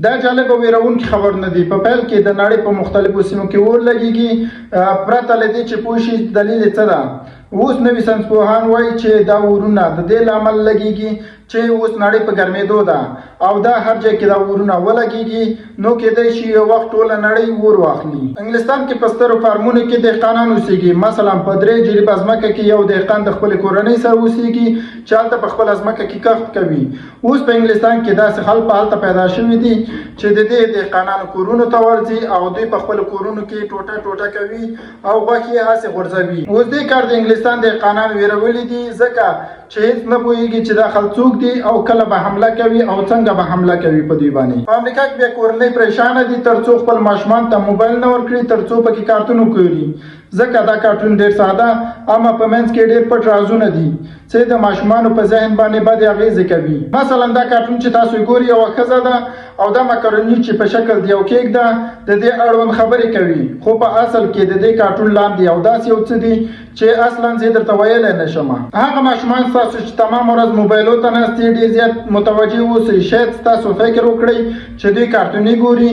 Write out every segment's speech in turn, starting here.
دا جالبه ویرونکي خبرونه دي. په پیل کې د نړۍ په مختلفو سیمو کې اور لګېږي پرته له دې چې پوه شي دلیل یې څه ده. اوس نوي ساینسپوهان وایي چې دا اورونه د دې لامل لګېږي چې اوس نړۍ په ګرمېدو ده او دا هر ځای کې دا اورونه ولګېږي، نو کېدای شي یو وخت ټوله نړۍ اور واخلي. انګلستان کې په سترو فارمونو کې دهقانان اوسېږي. مثلا په 3 جریبه ځمکه کې یو دهقان د خپلې کورنۍ سره اوسېږي چې هلته په خپله ځمکه کې کښت کوي. اوس په انګلستان کې داسې خلک هلته پیدا شوي دي چې د دې دهقانانو کورونو ته ورځي او دوی په خپلو کورونو کې ټوټه ټوټه کوي او غوښې یې هسې غورځوي. اوس دې کار د انګلستان دهقانان ویرولي دي ځکه چې هیڅ نه پوهېږي چې دا خلک څوک دي او کله به حمله کوي او څنګه به حمله کوي په دوی باندې. په امریکا کې بیا کورنۍ پریشانه دي ترڅو خپل ماشومان ته موبایل نه ورکړي، ترڅو پکې کارتون وګوري، ځکه دا کارتون ډېر ساده اما په منځ کې ډېر پټ رازونه دي چې د ماشومانو په ذهن باندې بد اغېزې کوي. مثلا دا کارتون چې تاسو ګورئ یوه ښځه ده او دا مکروني چې په شکل د یو کیک ده د دې اړوند خبرې کوي، خو په اصل کې د دې کارتون لاندې یو داسې یو څه دي چې اصلا زه درته ویلی نه شم. هغه ماشومان ستاسو چې تمام ورځ موبایلو ته ناست دي ډېر زیات متوجه اوسئ. شاید ستاسو فکر وکړئ چې دوی کارتوني ګوري،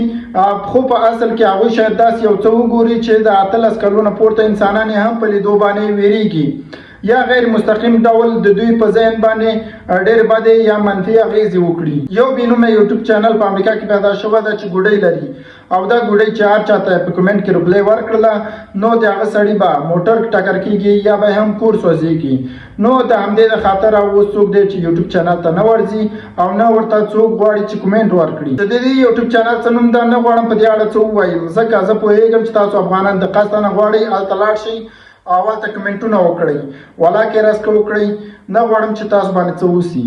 خو په اصل کې هغوی شاید داسې یو څه وګوري چې د 18 کلونو پورته انسانان هم په لیدو باندې ویریږي یا غیر مستقیم ډول د دوی په ذهن باندې ډېر بدې یا منفي اغېزې وکړي. یو بېنومه یوټیوب چینل په امریکا کې پیدا شوی ده چې ګوډۍ لري او دا ګوډۍ چې هر چاته په کمنټ کې رپلی ورکړله نو د هغه سړي به موټر ټکر کېږي یا به هم کور سوځېږي. نو د همدې د خاطره اوس څوک دی چې یوټیوب چینل ته نه ورځي او نه ورته څوک غواړي چې کمنټ ورکړي. د دې یوټیوب چینل څه نوم ده نه غواړم په دې اړه څه ووایم، ځکه زه پوهېږم چې تاسو افغانان د قصده نه غواړئ هلته لاړ شئ او هلته کمنټونه وکړئ، ولاکې رسکه وکړئ. نه غواړم چې تاسو باندې څه وسي.